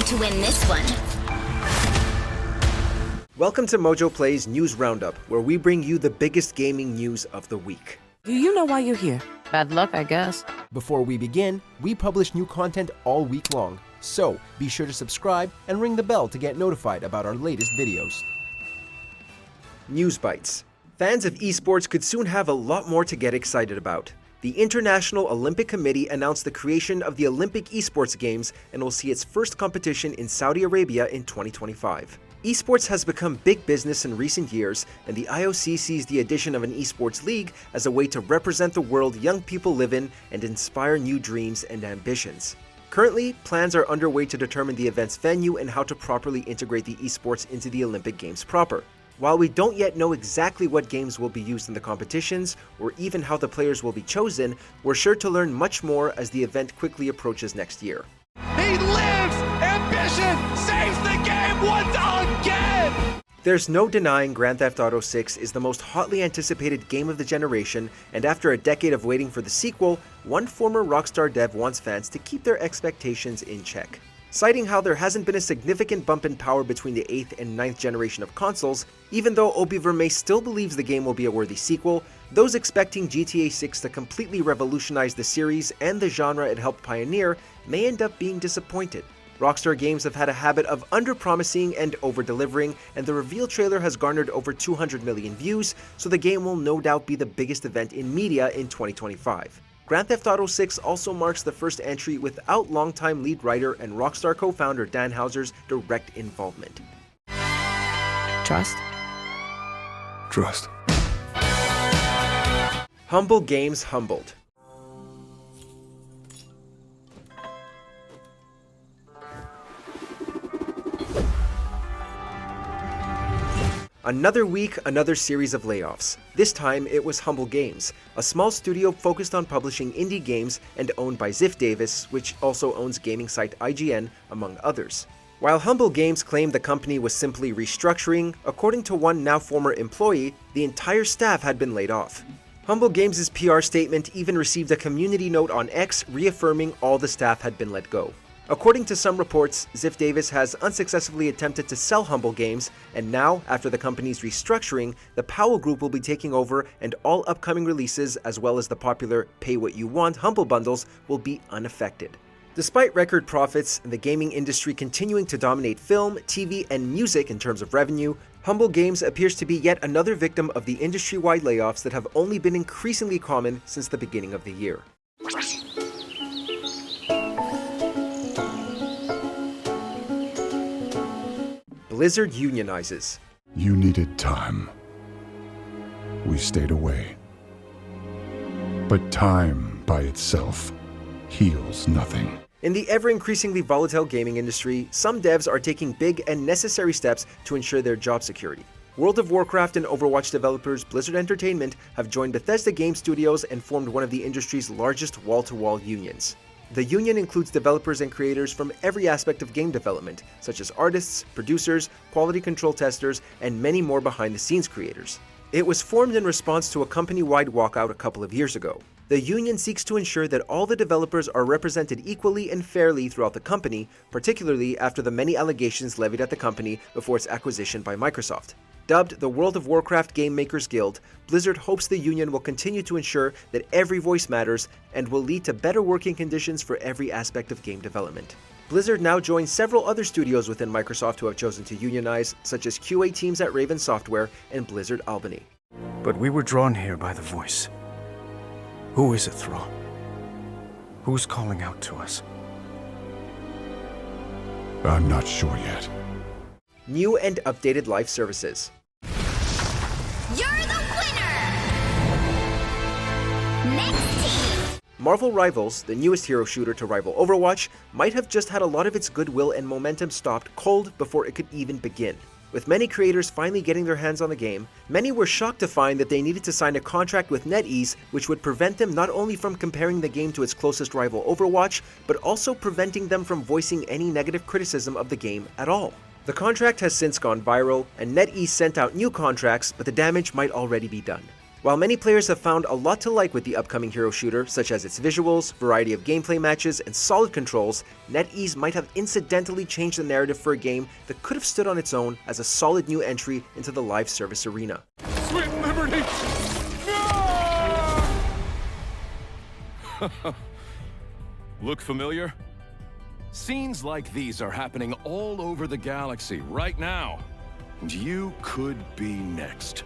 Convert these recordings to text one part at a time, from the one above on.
to win this one. Welcome to MojoPlays News Roundup, where we bring you the biggest gaming news of the week. Do you know why you're here? Bad luck, I guess. Before we begin, we publish new content all week long, so be sure to subscribe and ring the bell to get notified about our latest videos. News Bites. Fans of eSports could soon have a lot more to get excited about. The International Olympic Committee announced the creation of the Olympic eSports Games and will see its first competition in Saudi Arabia in 2025. Esports has become big business in recent years, and the IOC sees the addition of an esports league as a way to represent the world young people live in and inspire new dreams and ambitions. Currently, plans are underway to determine the event's venue and how to properly integrate the esports into the Olympic Games proper. While we don't yet know exactly what games will be used in the competitions, or even how the players will be chosen, we're sure to learn much more as the event quickly approaches next year. He lives! Ambition saves the game once again! There's no denying Grand Theft Auto 6 is the most hotly anticipated game of the generation, and after a decade of waiting for the sequel, one former Rockstar dev wants fans to keep their expectations in check. Citing how there hasn't been a significant bump in power between the 8th and 9th generation of consoles, even though Obi Vermey still believes the game will be a worthy sequel, those expecting GTA 6 to completely revolutionize the series and the genre it helped pioneer may end up being disappointed. Rockstar Games have had a habit of under-promising and over-delivering, and the reveal trailer has garnered over 200 million views, so the game will no doubt be the biggest event in media in 2025. Grand Theft Auto 6 also marks the first entry without longtime lead writer and Rockstar co-founder Dan Houser's direct involvement. Trust? Trust. Humble Games humbled. Another week, another series of layoffs. This time, it was Humble Games, a small studio focused on publishing indie games and owned by Ziff Davis, which also owns gaming site IGN, among others. While Humble Games claimed the company was simply restructuring, according to one now former employee, the entire staff had been laid off. Humble Games' PR statement even received a community note on X reaffirming all the staff had been let go. According to some reports, Ziff Davis has unsuccessfully attempted to sell Humble Games, and now, after the company's restructuring, the Powell Group will be taking over and all upcoming releases, as well as the popular Pay What You Want Humble bundles, will be unaffected. Despite record profits and the gaming industry continuing to dominate film, TV, and music in terms of revenue, Humble Games appears to be yet another victim of the industry-wide layoffs that have only been increasingly common since the beginning of the year. Blizzard unionizes. You needed time. We stayed away. But time by itself heals nothing. In the ever-increasingly volatile gaming industry, some devs are taking big and necessary steps to ensure their job security. World of Warcraft and Overwatch developers Blizzard Entertainment have joined Bethesda Game Studios and formed one of the industry's largest wall-to-wall unions. The union includes developers and creators from every aspect of game development, such as artists, producers, quality control testers, and many more behind-the-scenes creators. It was formed in response to a company-wide walkout a couple of years ago. The union seeks to ensure that all the developers are represented equally and fairly throughout the company, particularly after the many allegations levied at the company before its acquisition by Microsoft. Dubbed the World of Warcraft Game Makers Guild, Blizzard hopes the union will continue to ensure that every voice matters and will lead to better working conditions for every aspect of game development. Blizzard now joins several other studios within Microsoft who have chosen to unionize, such as QA teams at Raven Software and Blizzard Albany. But we were drawn here by the voice. Who is it, Thrall? Who's calling out to us? I'm not sure yet. New and updated live services. You're the winner! Next team! Marvel Rivals, the newest hero shooter to rival Overwatch, might have just had a lot of its goodwill and momentum stopped cold before it could even begin. With many creators finally getting their hands on the game, many were shocked to find that they needed to sign a contract with NetEase, which would prevent them not only from comparing the game to its closest rival Overwatch, but also preventing them from voicing any negative criticism of the game at all. The contract has since gone viral, and NetEase sent out new contracts, but the damage might already be done. While many players have found a lot to like with the upcoming hero shooter, such as its visuals, variety of gameplay matches, and solid controls, NetEase might have incidentally changed the narrative for a game that could have stood on its own as a solid new entry into the live service arena. Sweet liberty! Look familiar? Scenes like these are happening all over the galaxy right now. And you could be next.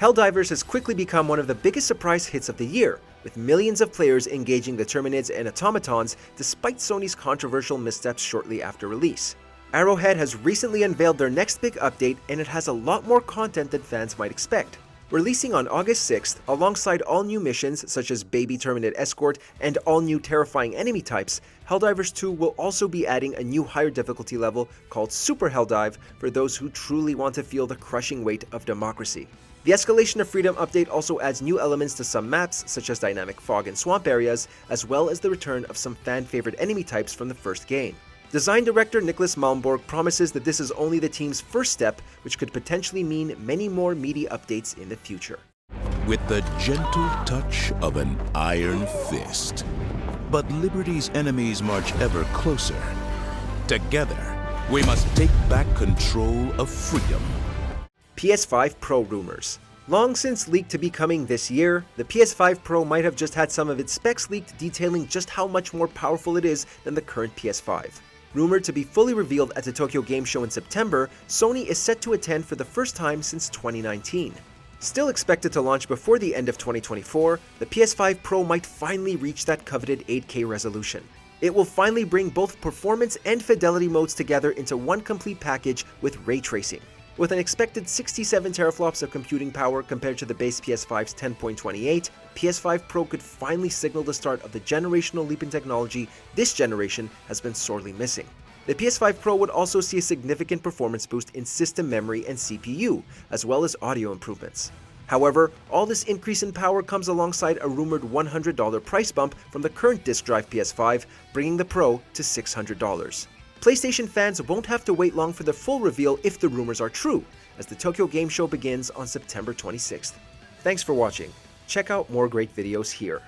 Helldivers has quickly become one of the biggest surprise hits of the year, with millions of players engaging the Terminids and Automatons despite Sony's controversial missteps shortly after release. Arrowhead has recently unveiled their next big update, and it has a lot more content than fans might expect. Releasing on August 6th, alongside all new missions such as Baby Terminid Escort and all new terrifying enemy types, Helldivers 2 will also be adding a new higher difficulty level called Super Helldive for those who truly want to feel the crushing weight of democracy. The Escalation of Freedom update also adds new elements to some maps, such as dynamic fog and swamp areas, as well as the return of some fan-favorite enemy types from the first game. Design director Nicholas Malmborg promises that this is only the team's first step, which could potentially mean many more meaty updates in the future. With the gentle touch of an iron fist. But Liberty's enemies march ever closer. Together, we must take back control of freedom. PS5 Pro rumors. Long since leaked to be coming this year, the PS5 Pro might have just had some of its specs leaked detailing just how much more powerful it is than the current PS5. Rumored to be fully revealed at the Tokyo Game Show in September, Sony is set to attend for the first time since 2019. Still expected to launch before the end of 2024, the PS5 Pro might finally reach that coveted 8K resolution. It will finally bring both performance and fidelity modes together into one complete package with ray tracing. With an expected 67 teraflops of computing power compared to the base PS5's 10.28, PS5 Pro could finally signal the start of the generational leap in technology this generation has been sorely missing. The PS5 Pro would also see a significant performance boost in system memory and CPU, as well as audio improvements. However, all this increase in power comes alongside a rumored $100 price bump from the current disk drive PS5, bringing the Pro to $600. PlayStation fans won't have to wait long for the full reveal if the rumors are true, as the Tokyo Game Show begins on September 26th. Thanks for watching. Check out more great videos here.